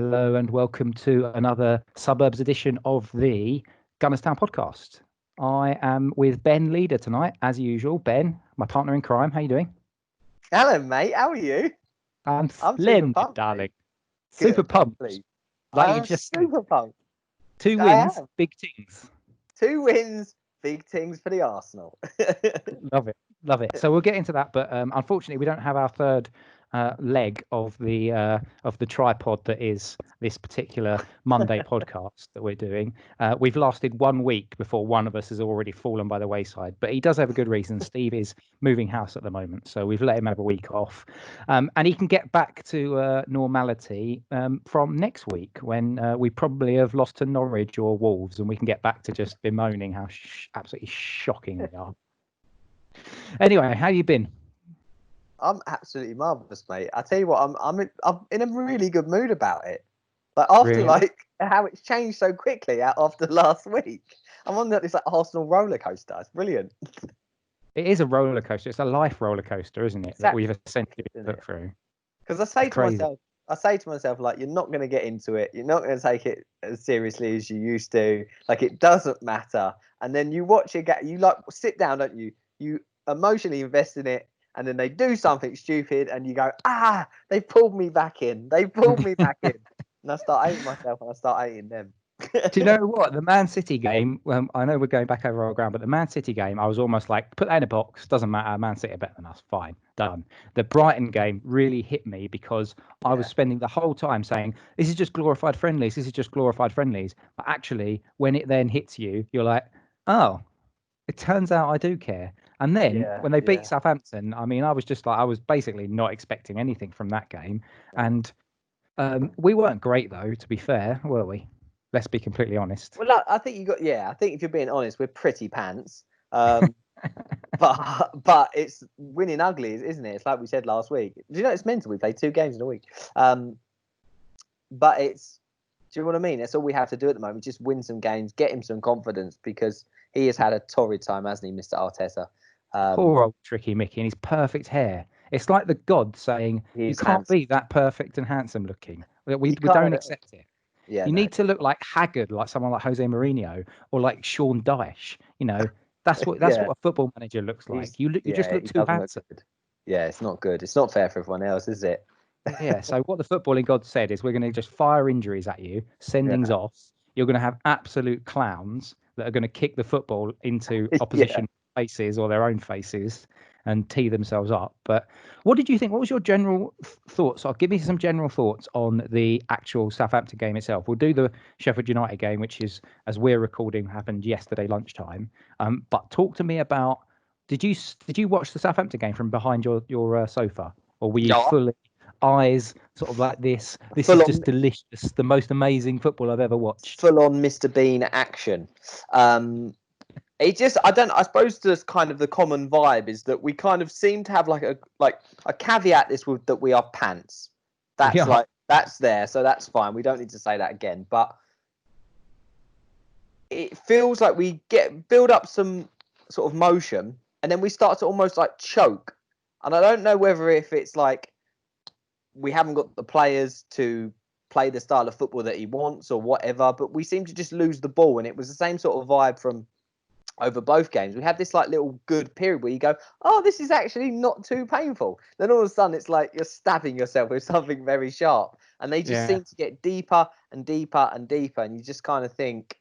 Hello and welcome to another Suburbs edition of the Gunnerstown podcast. I am with Ben Leader tonight, as usual. Ben, my partner in crime. How you doing? Hello, mate. How are you? I'm super splendid, pumped, darling. Good. Super pumped. Please. Like I'm you just said. super pumped. Two I wins, am. big things. 2 wins, big things for the Arsenal. Love it. Love it. So we'll get into that, but unfortunately we don't have our third leg of the tripod that is this particular Monday podcast that we're doing. We've lasted 1 week before one of us has already fallen by the wayside, but he does have a good reason. Steve is moving house at the moment, so we've let him have a week off, and he can get back to normality from next week when we probably have lost to Norwich or Wolves, and we can get back to just bemoaning how absolutely shocking we are. Anyway, how you been? I'm absolutely marvellous, mate. I tell you what, I'm in a really good mood about it. Like after Really? how it's changed so quickly after last week. I'm on this Arsenal roller coaster. It's brilliant. It is a roller coaster. It's a life roller coaster, isn't it? Exactly. That we've essentially been put through. Because I say to myself, like, you're not going to get into it. You're not going to take it as seriously as you used to. Like, it doesn't matter. And then you watch it. You like sit down, don't you? You emotionally invest in it, and then they do something stupid, and you go, they pulled me back in. They pulled me back in, and I start hating myself, and I start hating them. Do you know what? The Man City game, I know we're going back over our ground, but the Man City game, I was almost like, put that in a box, doesn't matter, Man City are better than us, fine, done. The Brighton game really hit me because I was spending the whole time saying, this is just glorified friendlies, this is just glorified friendlies. But actually, when it then hits you, you're like, oh, it turns out I do care. And then when they beat Southampton, I mean, I was just like, I was basically not expecting anything from that game. And we weren't great, though, to be fair, were we? Let's be completely honest. Well, I think I think if you're being honest, we're pretty pants. But it's winning ugly, isn't it? It's like we said last week. Do you know it's mental? We played 2 games in a week. But do you know what I mean? That's all we have to do at the moment. Just win some games, get him some confidence because he has had a torrid time, hasn't he, Mr. Arteta? Poor old Tricky Mickey and his perfect hair. It's like the god saying, you can't be that perfect and handsome looking. We don't accept it. Yeah, you need to look like haggard, like someone like Jose Mourinho or like Sean Dyche. You know, that's what a football manager looks like. You just look too handsome. Yeah, it's not good. It's not fair for everyone else, is it? Yeah. So what the footballing god said is, we're going to just fire injuries at you, sendings off. You're going to have absolute clowns that are going to kick the football into opposition faces or their own faces and tee themselves up. But what did you think? What was your general thoughts? I'll give you some general thoughts on the actual Southampton game itself. We'll do the Sheffield United game, which is, as we're recording, happened yesterday lunchtime. But talk to me about, did you watch the Southampton game from behind your sofa, or were you fully eyes sort of like this? This is just delicious, the most amazing football I've ever watched. Full on Mr. Bean action. I suppose just kind of the common vibe is that we kind of seem to have like a caveat that we are pants. That's there, so that's fine. We don't need to say that again. But it feels like we build up some sort of motion, and then we start to almost like choke. And I don't know whether if it's like we haven't got the players to play the style of football that he wants or whatever, but we seem to just lose the ball. And it was the same sort of vibe from over both games. We had this like little good period where you go, oh, this is actually not too painful. Then all of a sudden it's like you're stabbing yourself with something very sharp. And they just seem to get deeper and deeper and deeper. And you just kind of think,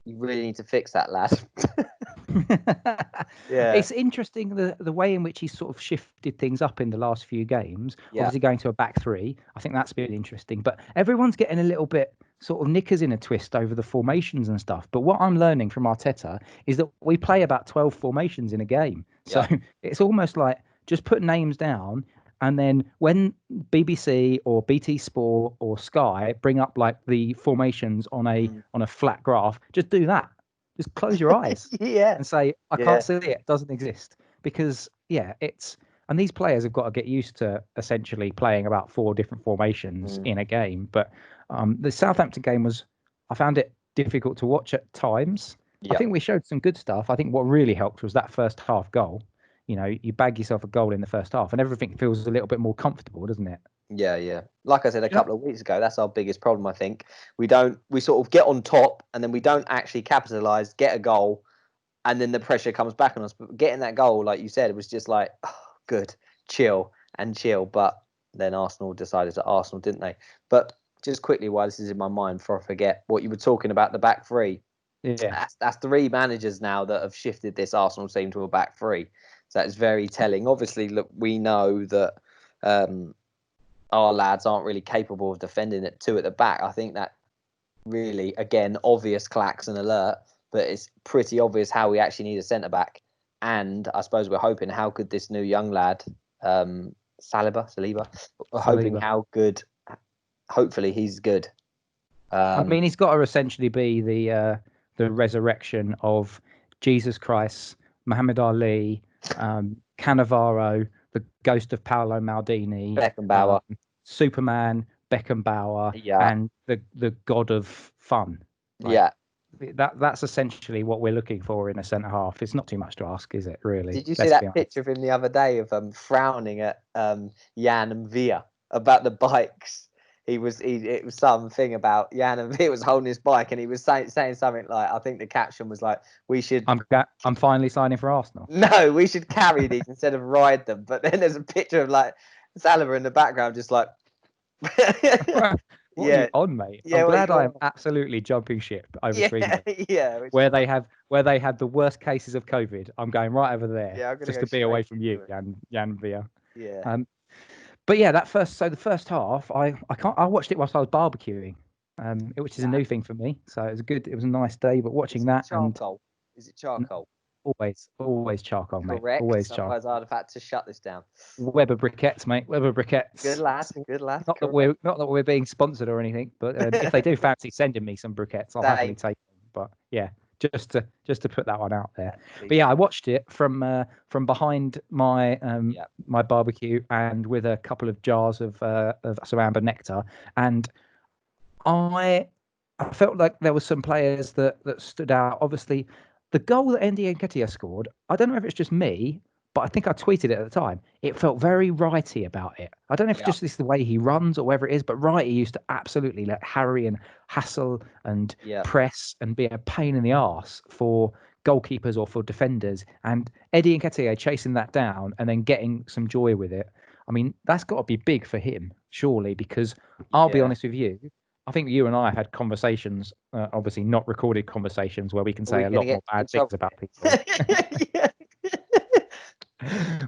you really need to fix that, lad. It's interesting the way in which he's sort of shifted things up in the last few games. Obviously going to a back 3. I think that's been interesting. But everyone's getting a little bit sort of knickers in a twist over the formations and stuff. But what I'm learning from Arteta is that we play about 12 formations in a game. So it's almost like just put names down, and then when BBC or BT Sport or Sky bring up like the formations on a flat graph, just do that. Just close your eyes and say, I can't see it. It doesn't exist. Because, and these players have got to get used to essentially playing about 4 different formations in a game. But the Southampton game I found it difficult to watch at times. I think we showed some good stuff. I think what really helped was that first half goal. You know, you bag yourself a goal in the first half and everything feels a little bit more comfortable, doesn't it? Yeah. Like I said a couple of weeks ago, that's our biggest problem. I think we sort of get on top and then we don't actually capitalise, get a goal, and then the pressure comes back on us. But getting that goal, like you said, it was just like, oh, good, chill. But then Arsenal decided to Arsenal, didn't they? But just quickly, while this is in my mind, before I forget, what you were talking about, the back three. Yeah. That's 3 managers now that have shifted this Arsenal team to a back three. So that's very telling. Obviously, look, we know that our lads aren't really capable of defending it 2 at the back. I think that really, again, obvious klaxon alert, but it's pretty obvious how we actually need a centre back. And I suppose we're hoping how good this new young lad, Saliba, we're hoping how good. Hopefully, he's good. I mean, he's got to essentially be the resurrection of Jesus Christ, Muhammad Ali, Cannavaro, the ghost of Paolo Maldini, Beckenbauer, Superman, Beckenbauer, and the god of fun. That's essentially what we're looking for in a centre half. It's not too much to ask, is it? Really? Did you see that picture of him the other day of frowning at Jan and Villa about the bikes? It was something about Jan and Villa was holding his bike and he was saying something like, I think the caption was like, we should. I'm finally signing for Arsenal. No, we should carry these instead of ride them. But then there's a picture of like Saliba in the background, just like. What are you on, mate? I'm glad I am absolutely jumping ship over to England. Where they had the worst cases of COVID. I'm going right over there just to be away from you, Jan Villa. Yeah. But yeah, the first half, I watched it whilst I was barbecuing, which is a new thing for me. So it was a nice day. But watching that charcoal. Is it charcoal? Always charcoal, mate. Correct. Always charcoal. Otherwise, I'd have had to shut this down. Weber briquettes, mate. Weber briquettes. Good lad. Not that we're being sponsored or anything, but if they do fancy sending me some briquettes, I'll happily take them. But yeah, just to put that one out there. But yeah, I watched it from behind my my barbecue and with a couple of jars of some amber nectar, and I felt like there were some players that stood out. Obviously, the goal that Eddie Nketiah scored, I don't know if it's just me, but I think I tweeted it at the time. It felt very Wrighty about it. I don't know if just this is the way he runs or whatever it is, but Wrighty used to absolutely let harry and hassle and press and be a pain in the arse for goalkeepers or for defenders. And Eddie Nketiah chasing that down and then getting some joy with it. I mean, that's got to be big for him, surely, because I'll be honest with you, I think you and I had conversations, obviously not recorded conversations, where we can say a lot more bad things about people.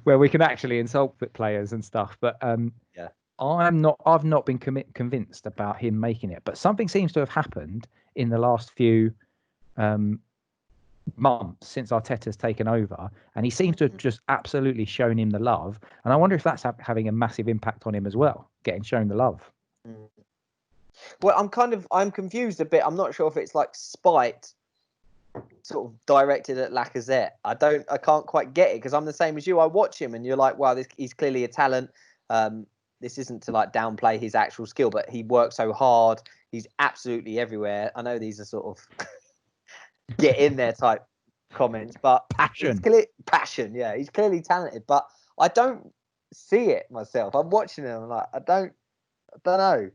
Where we can actually insult players and stuff. But I've not been convinced about him making it. But something seems to have happened in the last few months since Arteta's taken over, and he seems to have just absolutely shown him the love. And I wonder if that's having a massive impact on him as well, getting shown the love. Well, I'm confused a bit. I'm not sure if it's like spite sort of directed at Lacazette. I can't quite get it because I'm the same as you. I watch him and you're like, wow, he's clearly a talent. This isn't to like downplay his actual skill, but he works so hard. He's absolutely everywhere. I know these are sort of get in there type comments, but passion. Yeah, he's clearly talented, but I don't see it myself. I'm watching him. I'm like, I don't know.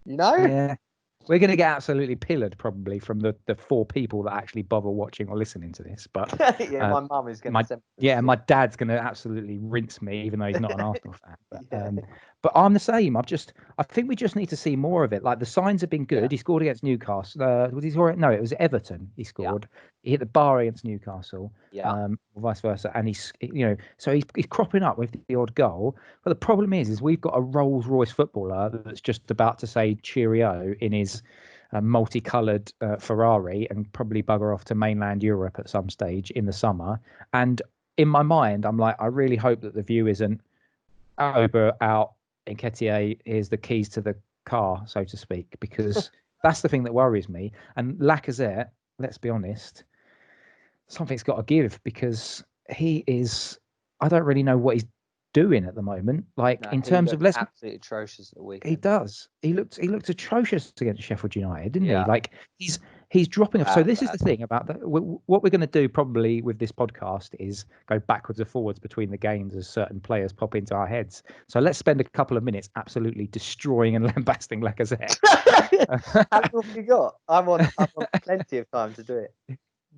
You know? Yeah. We're going to get absolutely pillared probably from the 4 people that actually bother watching or listening to this. But my mum is going to. My dad's going to absolutely rinse me, even though he's not an Arsenal fan. But I'm the same. I think we just need to see more of it. Like the signs have been good. Yeah. He scored against Newcastle. Was he scoring? No, it was Everton. He scored. Yeah. He hit the bar against Newcastle. Yeah. Or vice versa. And he's cropping up with the odd goal. But the problem is we've got a Rolls Royce footballer that's just about to say cheerio in his multicoloured Ferrari and probably bugger off to mainland Europe at some stage in the summer. And in my mind, I'm like, I really hope that the view isn't out. Nketiah is the keys to the car, so to speak, because that's the thing that worries me. And Lacazette, let's be honest, something's got to give because he is. I don't really know what he's doing at the moment. In terms of absolutely atrocious at the weekend. He does. He looked atrocious against Sheffield United, didn't he? Like he's He's dropping off. So this is the thing about what we're going to do probably with this podcast is go backwards and forwards between the games as certain players pop into our heads. So let's spend a couple of minutes absolutely destroying and lambasting Lacazette. How long have you got? I'm on plenty of time to do it.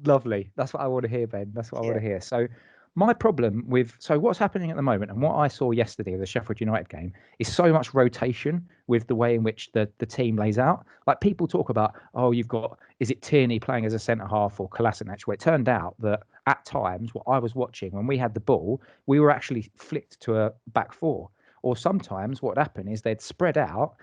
Lovely. That's what I want to hear, Ben. That's what I want to hear. So my problem so what's happening at the moment and what I saw yesterday with the Sheffield United game is so much rotation with the way in which the team lays out. Like people talk about, oh, you've got, is it Tierney playing as a centre-half or Kolasinac? Well, it turned out that at times, what I was watching, when we had the ball, we were actually flicked to a back four. Or sometimes what would happen is they'd spread out,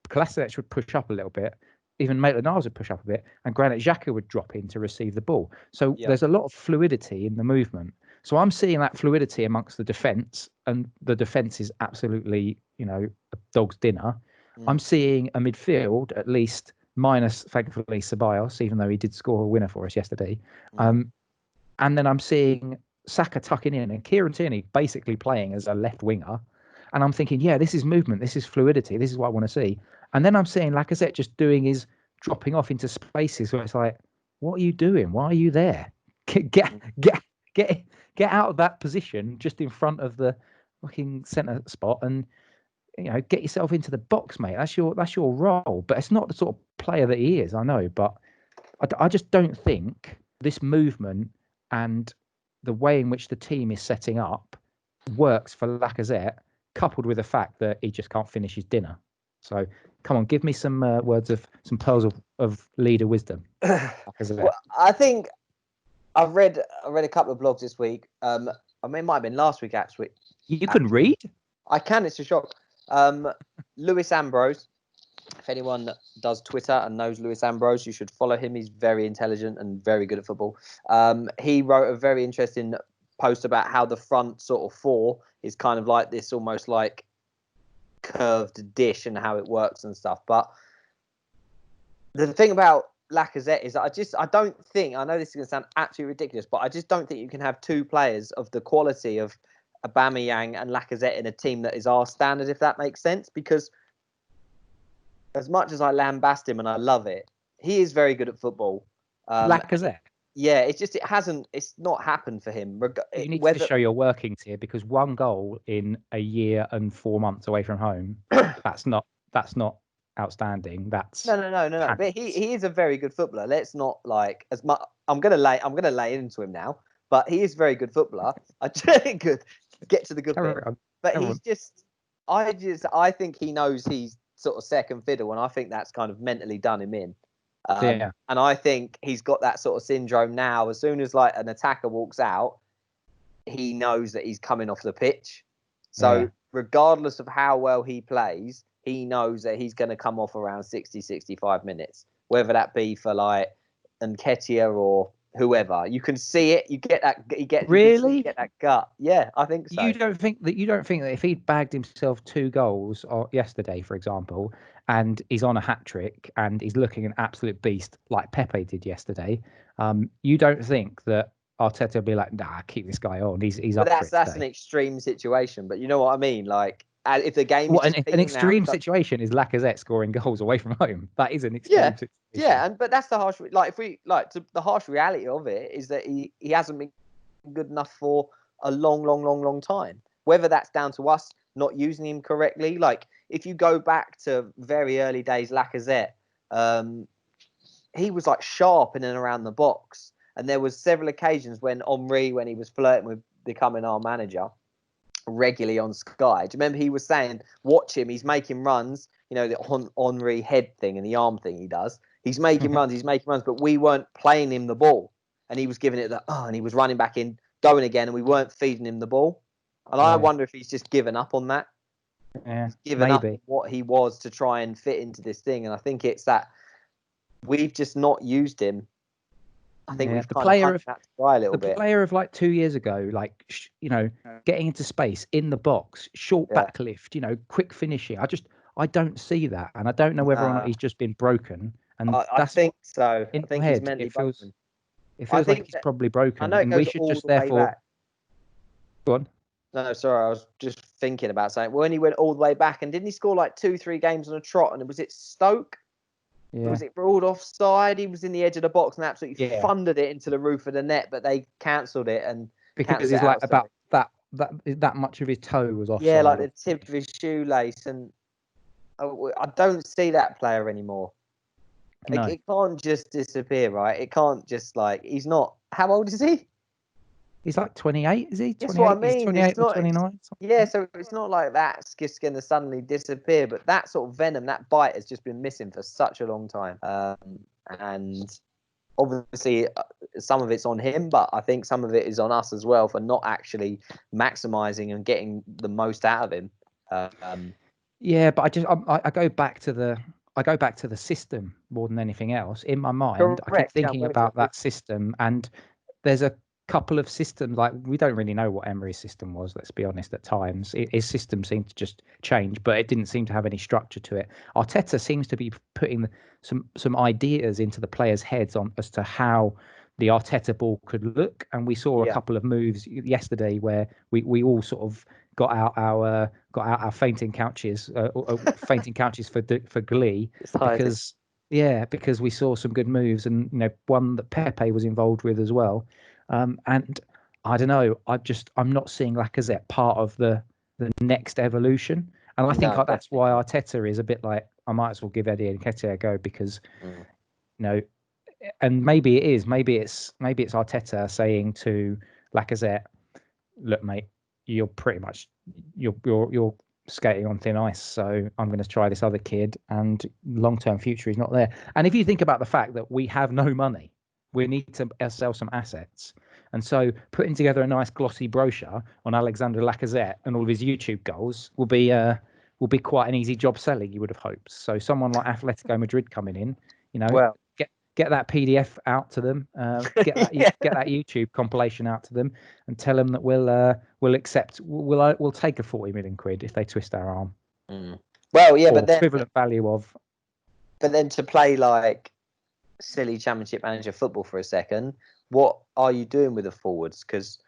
Kolasinac would push up a little bit, even Maitland-Niles would push up a bit, and Granit Xhaka would drop in to receive the ball. So there's a lot of fluidity in the movement. So I'm seeing that fluidity amongst the defence, and the defence is absolutely, a dog's dinner. I'm seeing a midfield, at least minus, thankfully, Ceballos, even though he did score a winner for us yesterday. And then I'm seeing Saka tucking in and Kieran Tierney basically playing as a left winger. And I'm thinking, yeah, this is movement, this is fluidity, this is what I want to see. And then I'm seeing Lacazette just doing his dropping off into spaces where it's like, what are you doing? Why are you there? Get out of that position just in front of the fucking centre spot and get yourself into the box, mate. That's your role. But it's not the sort of player that he is, I know. But I just don't think this movement and the way in which the team is setting up works for Lacazette, coupled with the fact that he just can't finish his dinner. So come on, give me some words of some pearls of leader wisdom. Well, I think I read a couple of blogs this week. I mean, it might have been last week actually. You can read? I can. It's a shock. Lewis Ambrose. If anyone does Twitter and knows Lewis Ambrose, you should follow him. He's very intelligent and very good at football. He wrote a very interesting post about how the front sort of four is kind of like this, almost like curved dish, and how it works and stuff. But the thing about Lacazette is that I don't think, I know this is going to sound absolutely ridiculous, but I just don't think you can have two players of the quality of Aubameyang and Lacazette in a team that is our standard, if that makes sense. Because as much as I lambast him and I love it, he is very good at football. Lacazette? Yeah, it's not happened for him. You need to show your workings here, because one goal in a year and 4 months away from home, that's not outstanding. That's no. But he is a very good footballer. Let's not like as much. I'm gonna lay into him now, but he is a very good footballer. I could get to the good bit, but he's just. I think he knows he's sort of second fiddle, and I think that's kind of mentally done him in. And I think he's got that sort of syndrome now. As soon as like an attacker walks out, he knows that he's coming off the pitch. So regardless of how well he plays, he knows that he's going to come off around 60, 65 minutes, whether that be for like Nketiah or whoever. You can see it. You get that. You get that gut. Yeah, I think so. You don't think that if he'd bagged himself 2 goals yesterday, for example, and he's on a hat trick and he's looking an absolute beast like Pepe did yesterday, you don't think that Arteta will be like, nah, keep this guy on. He's up for it. That's an extreme situation, but you know what I mean. Like if the game is an extreme situation is Lacazette scoring goals away from home. That is an extreme situation. Yeah, but that's the harsh. Like the harsh reality of it is that he hasn't been good enough for a long time. Whether that's down to us not using him correctly, like if you go back to very early days, Lacazette, he was like sharp in and around the box, and there was several occasions when Henry, when he was flirting with becoming our manager, regularly on Sky. Do you remember he was saying, watch him, he's making runs, the Henry head thing and the arm thing he does. He's making runs, but we weren't playing him the ball. And he was giving it and he was running back in, going again, and we weren't feeding him the ball. And I wonder if he's just given up on that. Yeah, he's given up on what he was to try and fit into this thing. And I think it's that we've just not used him. I think we've kind of hung that dry a little bit. The player of like 2 years ago, like, getting into space, in the box, short back lift, quick finishing. I don't see that. And I don't know whether or not he's just been broken. And I think so. In I think my head, he's mentally broken. It feels like he's probably broken. I know and we should just therefore. Go on. No, sorry, I was just thinking about something. When he went all the way back, and didn't he score like 2-3 games on a trot? And was it Stoke? Yeah. Was it ruled offside? He was in the edge of the box and absolutely Yeah. thundered it into the roof of the net, but they cancelled it and Because cancelled he's it like outside. about that much of his toe was Yeah, like offside. the tip of his shoelace, and I don't see that player anymore. No. It can't just disappear, right? It can't just like he's not. How old is he? He's like 28, is he? That's what I 28? He's mean. 28 It's or not. 29. Yeah, so it's not like that's just going to suddenly disappear. But that sort of venom, that bite, has just been missing for such a long time. And obviously, some of it's on him, but I think some of it is on us as well for not actually maximising and getting the most out of him. Yeah, but I go back to the system more than anything else. In my mind, I keep Correct. Yeah, I'm thinking with you. about that system, and there's a couple of systems, like we don't really know what Emery's system was, let's be honest. At times his system seemed to just change, but it didn't seem to have any structure to it. Arteta seems to be putting some ideas into the players' heads on as to how the Arteta ball could look, and we saw a Yeah. couple of moves yesterday where we all sort of got out our fainting couches for glee, because we saw some good moves, and one that Pepe was involved with as well. And I don't know, I'm not seeing Lacazette part of the next evolution, and I think No, that's why definitely. Arteta is a bit like, I might as well give Eddie Nketiah a go, because Mm. and maybe it's Arteta saying to Lacazette, look, mate, you're pretty much you're skating on thin ice. So I'm going to try this other kid, and long-term future is not there. And if you think about the fact that we have no money, we need to sell some assets. And so putting together a nice glossy brochure on Alexander Lacazette and all of his YouTube goals will be quite an easy job selling, you would have hoped. So someone like Atletico Madrid coming in, Well, get that PDF out to them, get that YouTube compilation out to them, and tell them that we'll take a 40 million quid if they twist our arm. Well, yeah, or equivalent value of. But then to play like silly Championship Manager football for a second, what are you doing with the forwards? Because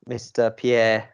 Mr. Pierre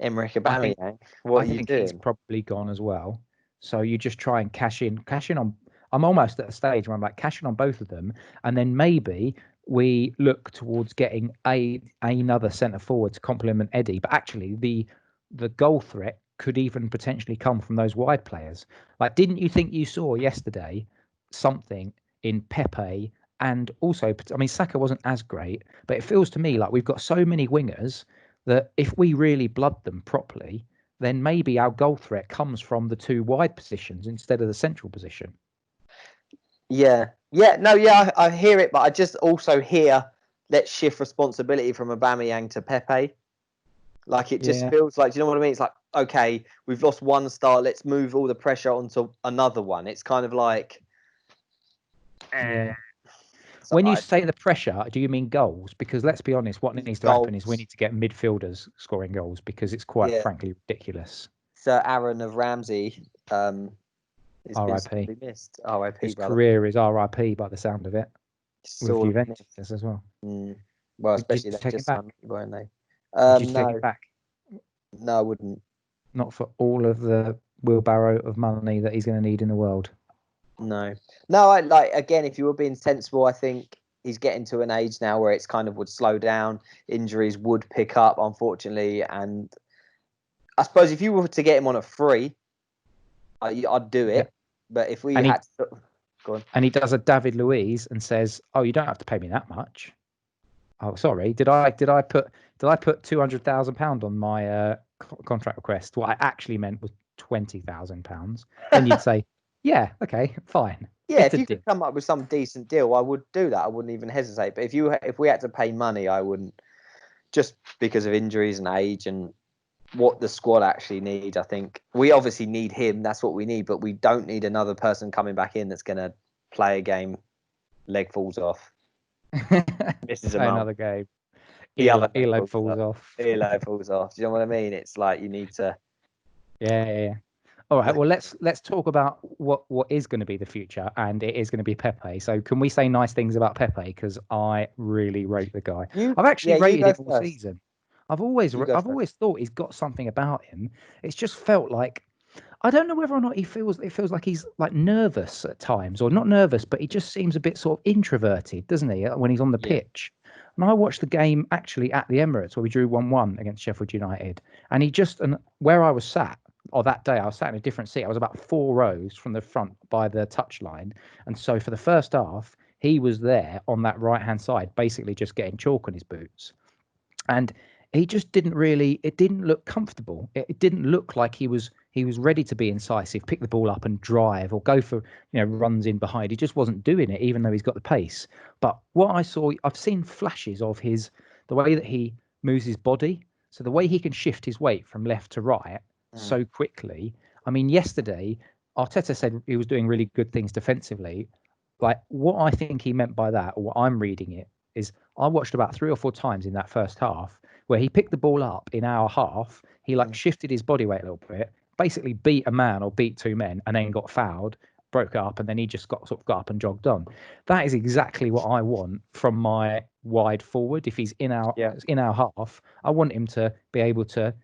Emerick Aubameyang, what are you doing? He's probably gone as well. So you just try and cash in on. I'm almost at a stage where I'm like, cash in on both of them, and then maybe we look towards getting another centre forward to complement Eddie. But actually, the goal threat could even potentially come from those wide players. Like, didn't you think you saw yesterday something in Pepe? And also, I mean, Saka wasn't as great, but it feels to me like we've got so many wingers that if we really blood them properly, then maybe our goal threat comes from the two wide positions instead of the central position. Yeah. I hear it, but I just also hear, let's shift responsibility from Aubameyang to Pepe. Like, it just feels like, do you know what I mean? It's like, okay, we've lost one star, let's move all the pressure onto another one. It's kind of like, When you say the pressure, do you mean goals? Because let's be honest, what needs to happen is we need to get midfielders scoring goals, because it's quite frankly ridiculous. Sir Aaron of Ramsey is R.I.P. missed. R.I.P. His brother. career is R.I.P. by the sound of it. With Juventus as well. Well, especially they just signed, weren't they? Would you take it back? No, I wouldn't. Not for all of the wheelbarrow of money that he's going to need in the world. No. I like, again, if you were being sensible, I think he's getting to an age now where it's kind of would slow down. Injuries would pick up, unfortunately, and I suppose if you were to get him on a free, I'd do it. But if we had to, go on. And he does a David Luiz and says, "Oh, you don't have to pay me that much." Oh, sorry. Did I put £200,000 on my contract request? What I actually meant was £20,000. Then you'd say, "Yeah, okay, fine." Yeah, if you could come up with some decent deal, I would do that. I wouldn't even hesitate. But if we had to pay money, I wouldn't, just because of injuries and age and what the squad actually need. I think we obviously need him. That's what we need. But we don't need another person coming back in that's going to play a game, leg falls off. Misses another game. Elo falls off. Elo falls off. Do you know what I mean? It's like you need to. Yeah. All right. Well, let's talk about what is going to be the future, and it is going to be Pepe. So, can we say nice things about Pepe? Because I really rate the guy. I've actually rated him all season. I've always thought he's got something about him. It's just felt like I don't know whether or not it feels like he's like nervous at times, or not nervous, but he just seems a bit sort of introverted, doesn't he, when he's on the Yeah. pitch? And I watched the game actually at the Emirates where we drew 1-1 against Sheffield United, and and where I was sat, or that day I was sat in a different seat. I was about 4 rows from the front by the touchline, and so for the first half he was there on that right hand side, basically just getting chalk on his boots. And he just it didn't look comfortable. It didn't look like he was ready to be incisive, pick the ball up and drive, or go for runs in behind. He just wasn't doing it, even though he's got the pace. But what I've seen flashes of the way that he moves his body, so the way he can shift his weight from left to right so quickly. I mean, yesterday Arteta said he was doing really good things defensively. Like, what I think he meant by that, or what I'm reading it, is I watched about 3 or 4 times in that first half where he picked the ball up in our half. He like shifted his body weight a little bit, basically beat a man or beat 2 men, and then got fouled, broke up, and then he just got up and jogged on. That is exactly what I want from my wide forward. If he's in our half, I want him to be able to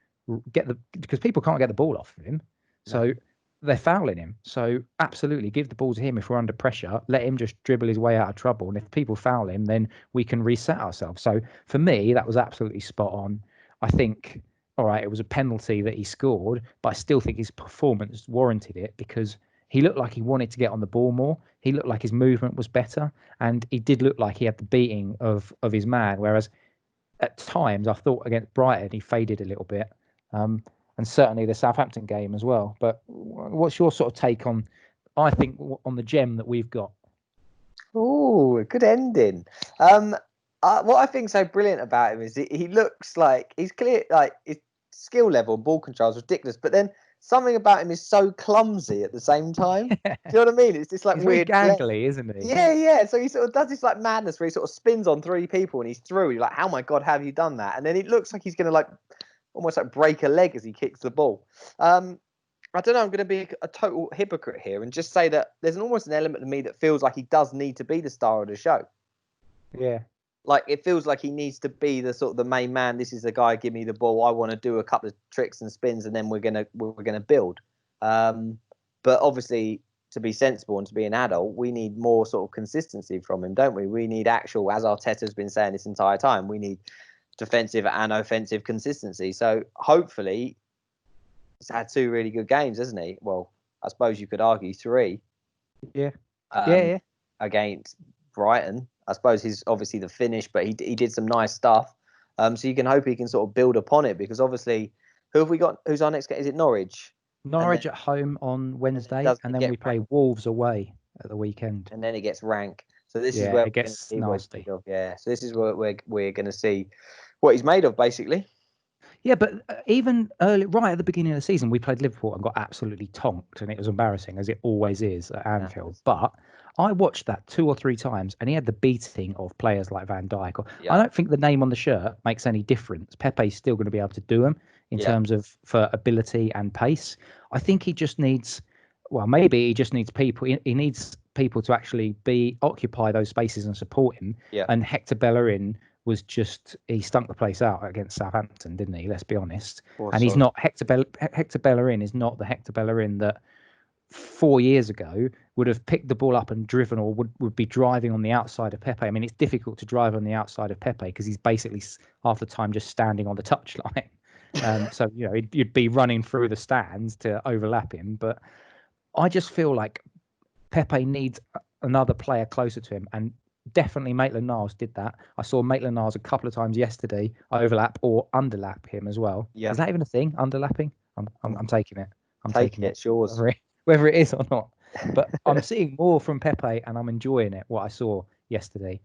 because people can't get the ball off of him. So they're fouling him. So absolutely give the ball to him if we're under pressure. Let him just dribble his way out of trouble. And if people foul him, then we can reset ourselves. So for me, that was absolutely spot on. I think, all right, it was a penalty that he scored, but I still think his performance warranted it because he looked like he wanted to get on the ball more. He looked like his movement was better. And he did look like he had the beating of his man. Whereas at times I thought against Brighton, he faded a little bit. And certainly the Southampton game as well. But what's your sort of take on, I think, on the gem that we've got? Oh, good ending. What I think so brilliant about him is he looks like he's clear, like his skill level and ball control is ridiculous, but then something about him is so clumsy at the same time. Do you know what I mean? It's this like He's weird very gangly, isn't he? Yeah. So he sort of does this like madness where he sort of spins on 3 people and he's through. You're like, how my God, have you done that? And then it looks like he's going to like almost like break a leg as he kicks the ball. I don't know. I'm going to be a total hypocrite here and just say that there's almost an element of me that feels like he does need to be the star of the show. Yeah. Like it feels like he needs to be the sort of the main man. This is the guy. Give me the ball. I want to do a couple of tricks and spins, and then we're gonna build. But obviously, to be sensible and to be an adult, we need more sort of consistency from him, don't we? We need actual, as Arteta's been saying this entire time, we need defensive and offensive consistency. So hopefully, he's had 2 really good games, hasn't he? Well, I suppose you could argue 3. Yeah. Against Brighton. I suppose he's obviously the finish, but he did some nice stuff. So you can hope he can sort of build upon it because obviously, who have we got? Who's our next game? Is it Norwich? Norwich at home on Wednesday, and then we play Wolves away at the weekend. And then it gets rank. So this is where it gets nasty. Yeah. So this is where we're going to see what he's made of, basically. Yeah, but even early, right at the beginning of the season, we played Liverpool and got absolutely tonked, and it was embarrassing, as it always is at Anfield. But I watched that 2 or 3 times, and he had the beating of players like Van Dijk. I don't think the name on the shirt makes any difference. Pepe's still going to be able to do them in terms of for ability and pace. I think he just needs, well, maybe he just needs people. He needs people to actually occupy those spaces and support him. Yeah. And Hector Bellerin was he stunk the place out against Southampton, didn't he? Let's be honest. And he's not Hector Bellerin is not the Hector Bellerin that 4 years ago would have picked the ball up and driven, or would be driving on the outside of Pepe. I mean, it's difficult to drive on the outside of Pepe because he's basically half the time just standing on the touchline. So you'd be running through the stands to overlap him. But I just feel like Pepe needs another player closer to him, and definitely Maitland-Niles did that. I saw Maitland-Niles a couple of times yesterday overlap or underlap him as well. Yeah. Is that even a thing? Underlapping? I'm taking it. I'm taking it. It's yours. Whether it is or not. But I'm seeing more from Pepe, and I'm enjoying it. What I saw yesterday.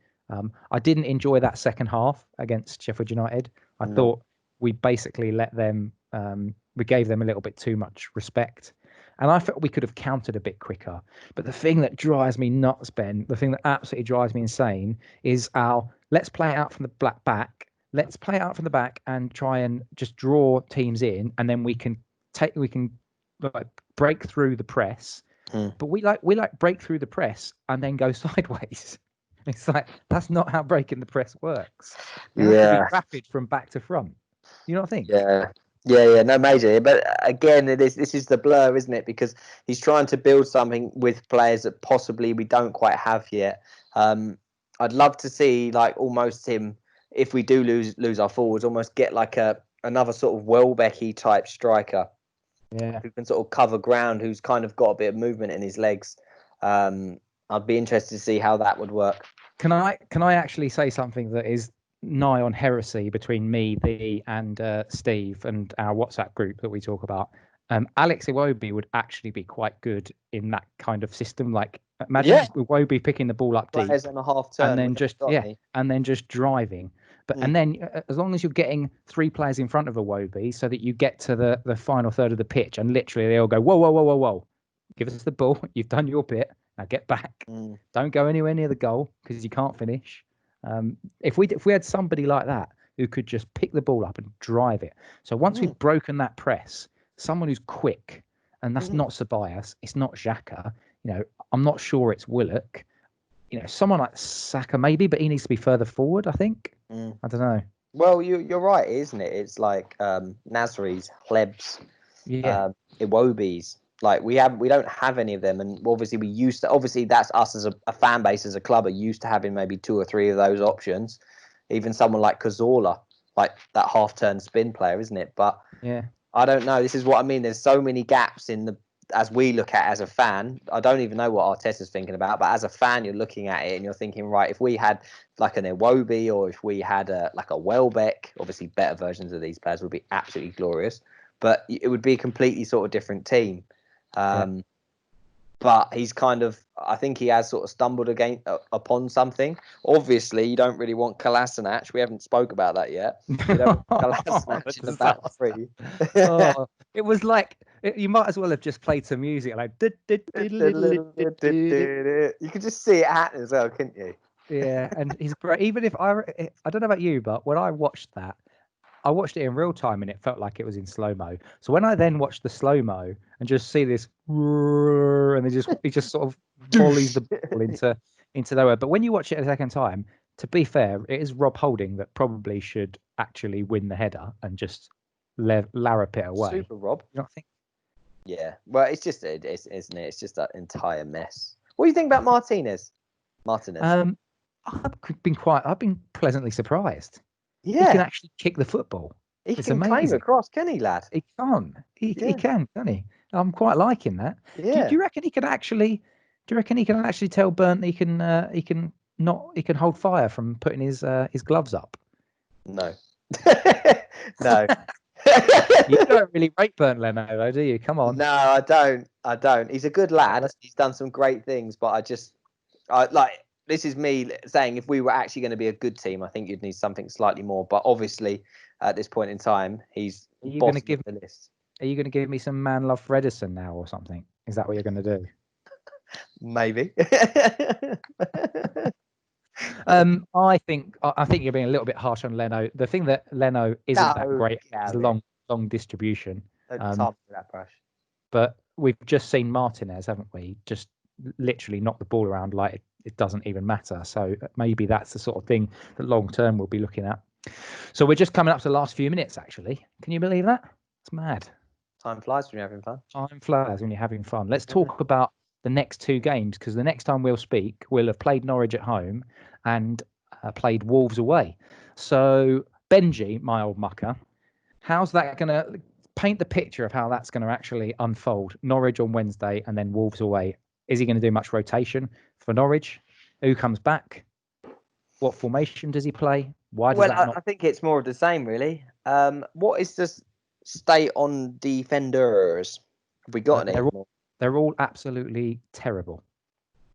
I didn't enjoy that second half against Sheffield United. I thought we basically let them. We gave them a little bit too much respect. And I felt we could have countered a bit quicker. But the thing that drives me nuts, Ben, the thing that absolutely drives me insane is let's play it out from the back. Let's play it out from the back and try and just draw teams in, and then we can like break through the press. But we break through the press and then go sideways. It's like that's not how breaking the press works. You have to be rapid from back to front. You know what I think? Yeah. Yeah, no, major. But again, this is the blur, isn't it? Because he's trying to build something with players that possibly we don't quite have yet. I'd love to see like almost him, if we do lose our forwards, almost get like another sort of Welbecky type striker, Yeah. who can sort of cover ground, who's kind of got a bit of movement in his legs. I'd be interested to see how that would work. Can I actually say something that is nigh on heresy between me, thee, and Steve and our WhatsApp group that we talk about? Alex Iwobi would actually be quite good in that kind of system. Like, imagine Yeah, Iwobi picking the ball up deep players on a half and turn. then just and then just driving. But Mm. and then as long as you're getting 3 players in front of Iwobi, so that you get to the final third of the pitch, and literally they all go, whoa, whoa, whoa, whoa, whoa, give us the ball. You've done your bit. Now get back. Don't go anywhere near the goal because you can't finish. If we had somebody like that who could just pick the ball up and drive it. So once we've broken that press, someone who's quick, and that's not Ceballos, it's not Xhaka. I'm not sure it's Willock. Someone like Saka maybe, but he needs to be further forward, I think. I don't know. Well, you're right, isn't it? It's like Nasri's, Hleb's, Yeah. Iwobi's. Like we don't have any of them, and obviously we used to. Obviously, that's us as a fan base, as a club, are used to having maybe 2 or 3 of those options. Even someone like Cazorla, like that half-turn spin player, isn't it? But Yeah. I don't know. This is what I mean. There's so many gaps in the, as we look at as a fan. I don't even know what Arteta's thinking about, but as a fan, you're looking at it and you're thinking, right, if we had like an Iwobi, or if we had like a Welbeck, obviously better versions of these players would be absolutely glorious, but it would be a completely sort of different team. But he's kind of, I think he has sort of stumbled upon something. Obviously, you don't really want Kolasinac. We haven't spoke about that yet. You don't want Kolasinac in the back three. It was like you might as well have just played some music like. You could just see it happening as well, couldn't you? Yeah, and he's great. Even if I don't know about you, but when I watched that, I watched it in real time and it felt like it was in slow mo. So when I then watched the slow mo and just see this, and he just sort of volleys the ball into nowhere. But when you watch it a second time, to be fair, it is Rob Holding that probably should actually win the header and just larrup it away. Super Rob. You don't think? Yeah. Well, it's just isn't it? It's just that entire mess. What do you think about Martinez? I've been pleasantly surprised. Yeah. He can actually kick the football. It's can amazing. Claim across, can he, lad? He can. He can, can't he? I'm quite liking that. Yeah. Do you reckon he can actually? Do you reckon he can actually tell Burnt he can hold fire from putting his gloves up? No. No. You don't really rate Burnt Leno, though, do you? Come on. No, I don't. He's a good lad. He's done some great things, but this is me saying if we were actually going to be a good team, I think you'd need something slightly more. But obviously, at this point in time, he's bottom of the list. Are you going to give me some man love for Edison now or something? Is that what you're going to do? Maybe. I think you're being a little bit harsh on Leno. The thing that Leno isn't that great is long distribution. But we've just seen Martinez, haven't we? Just literally knock the ball around like it doesn't even matter. So maybe that's the sort of thing that long term we'll be looking at. So we're just coming up to the last few minutes, actually. Can you believe that? It's mad. Time flies when you're having fun. Time flies when you're having fun. Let's talk about the next 2 games, because the next time we'll speak, we'll have played Norwich at home and played Wolves away. So Benji, my old mucker, how's that going to paint the picture of how that's going to actually unfold? Norwich on Wednesday and then Wolves away. Is he going to do much rotation for Norwich? Who comes back? What formation does he play? Why does I think it's more of the same, really. What is the state on defenders? Have we got any? They're all absolutely terrible.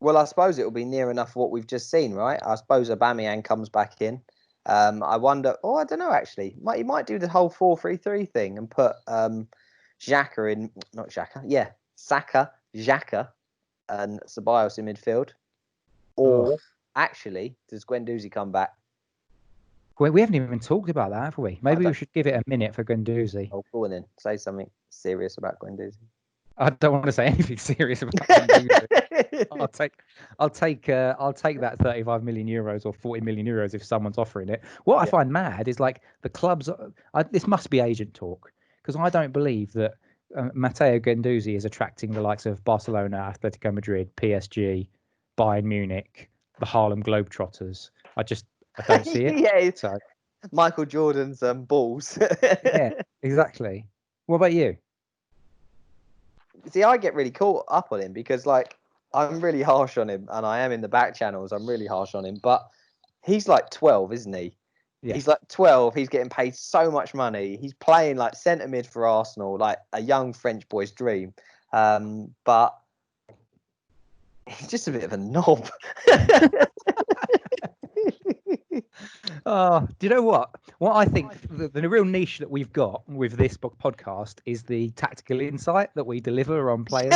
Well, I suppose it will be near enough what we've just seen, right? I suppose Aubameyang comes back in. I wonder. Oh, I don't know. Actually, he might do the whole 4-3-3 thing and put Xhaka in. Not Xhaka. Yeah, Saka, Xhaka, and Ceballos in midfield. Or actually, does Guendouzi come back? We haven't even talked about that, have we? Maybe we should give it a minute for Guendouzi. Oh, go on then. Say something serious about Guendouzi. I don't want to say anything serious about Guendouzi. I'll take that 35 million euros or 40 million euros if someone's offering it. What I find mad is like the clubs. This must be agent talk, because I don't believe that Matteo Guendouzi is attracting the likes of Barcelona, Atletico Madrid, PSG, Bayern Munich, the Harlem Globetrotters. I don't see it. Yeah, So Michael Jordan's balls. yeah, exactly. What about you? See, I get really caught up on him because, like, I'm really harsh on him, and I am in the back channels. I'm really harsh on him, but he's like 12, isn't he? Yeah. He's like 12. He's getting paid so much money. He's playing like centre mid for Arsenal, like a young French boy's dream. But he's just a bit of a knob. Oh, do you know what? What I think the real niche that we've got with this podcast is the tactical insight that we deliver on players.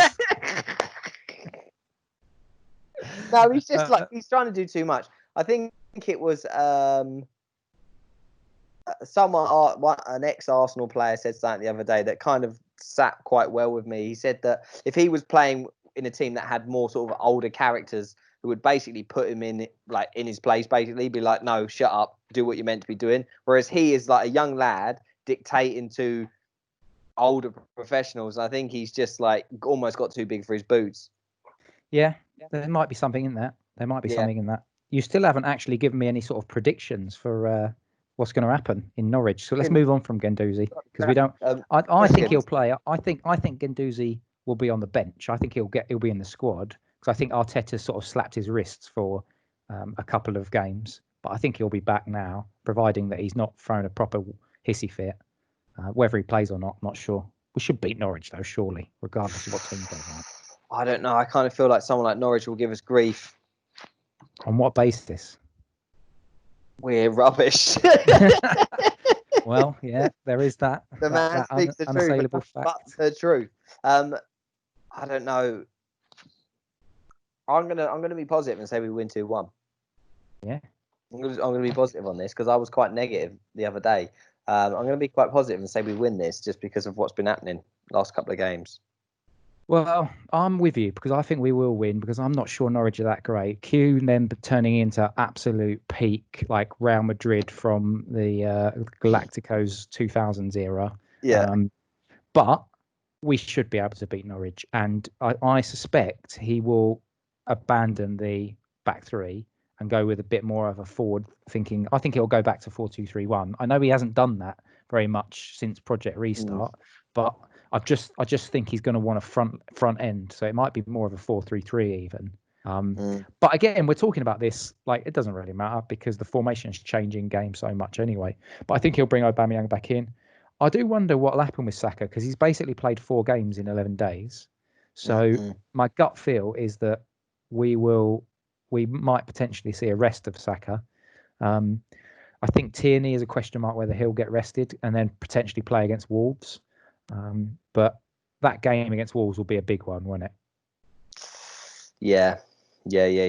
No, he's just like he's trying to do too much. I think it was an ex-Arsenal player said something the other day that kind of sat quite well with me. He said that if he was playing in a team that had more sort of older characters who would basically put him in his place, basically be like, no, shut up, do what you're meant to be doing. Whereas he is like a young lad dictating to older professionals. I think he's just like almost got too big for his boots. Yeah, there might be something in that. Something in that. You still haven't actually given me any sort of predictions for what's going to happen in Norwich. So let's move on from Guendouzi because we don't. I think he'll play. I think Guendouzi will be on the bench. I think he'll be in the squad because I think Arteta's sort of slapped his wrists for a couple of games. But I think he'll be back now, providing that he's not thrown a proper hissy fit. Whether he plays or not, not sure. We should beat Norwich though, surely, regardless of what team goes on. I don't know. I kind of feel like someone like Norwich will give us grief. On what basis? We're rubbish. Well, yeah, there is that. The man speaks the unassailable truth. fact. But the truth. I don't know. I'm gonna be positive and say we win 2-1. Yeah. I'm gonna be positive on this because I was quite negative the other day. I'm gonna be quite positive and say we win this just because of what's been happening last couple of games. Well, I'm with you because I think we will win because I'm not sure Norwich are that great. Q then turning into absolute peak like Real Madrid from the Galacticos 2000s era. Yeah. But we should be able to beat Norwich, and I suspect he will abandon the back three and go with a bit more of a forward thinking. I think he'll go back to 4-2-3-1. I know he hasn't done that very much since Project Restart, but I just think he's going to want a front end, so it might be more of a 4-3-3 even. But again, we're talking about this like it doesn't really matter because the formation is changing game so much anyway. But I think he'll bring Aubameyang back in. I do wonder what'll happen with Saka because he's basically played 4 games in 11 days. So my gut feel is that we might potentially see a rest of Saka. I think Tierney is a question mark whether he'll get rested and then potentially play against Wolves. But that game against Wolves will be a big one, won't it? Yeah. That's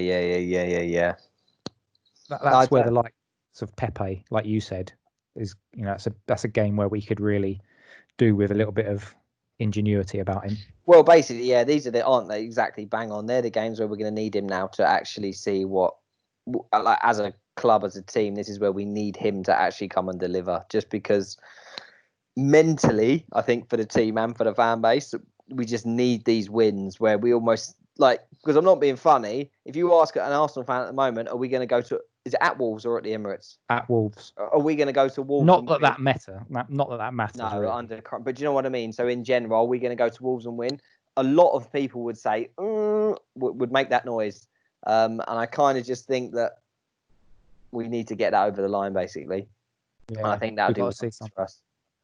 where the likes of Pepe, like you said, is that's a game where we could really do with a little bit of ingenuity about him. Well, basically, yeah, aren't they exactly bang on? They're the games where we're going to need him now to actually see what, like as a club, as a team, this is where we need him to actually come and deliver. Just because mentally, I think for the team and for the fan base, we just need these wins where we almost because I'm not being funny. If you ask an Arsenal fan at the moment, are we going to go to? Is it at Wolves or at the Emirates? At Wolves. Are we going to go to Wolves? Not that matters. No, really. But do you know what I mean? So in general, are we going to go to Wolves and win? A lot of people would say would make that noise, and I kind of just think that we need to get that over the line, basically. Yeah, and I think that'll do something for us.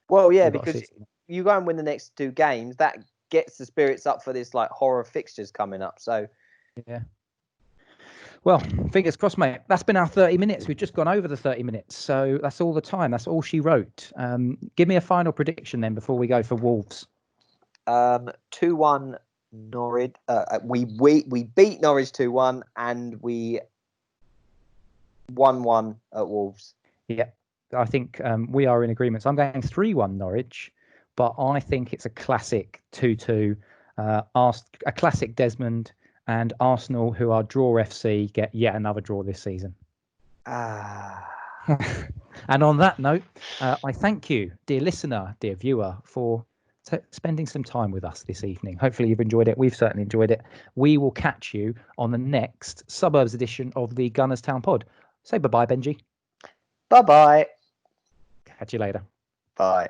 Well, yeah, because you go and win the next 2 games, that gets the spirits up for this like horror fixtures coming up. So yeah. Well, fingers crossed, mate. That's been our 30 minutes. We've just gone over the 30 minutes. So that's all the time. That's all she wrote. Give me a final prediction then before we go for Wolves. 2-1 Norwich. We beat Norwich 2-1 and we 1-1 at Wolves. Yeah, I think we are in agreement. So I'm going 3-1 Norwich, but I think it's a classic 2-2. A classic Desmond. And Arsenal, who are draw FC, get yet another draw this season. And on that note, I thank you, dear listener, dear viewer, for spending some time with us this evening. Hopefully you've enjoyed it. We've certainly enjoyed it. We will catch you on the next Suburbs edition of the Gunners Town Pod. Say bye-bye, Benji. Bye-bye. Catch you later. Bye.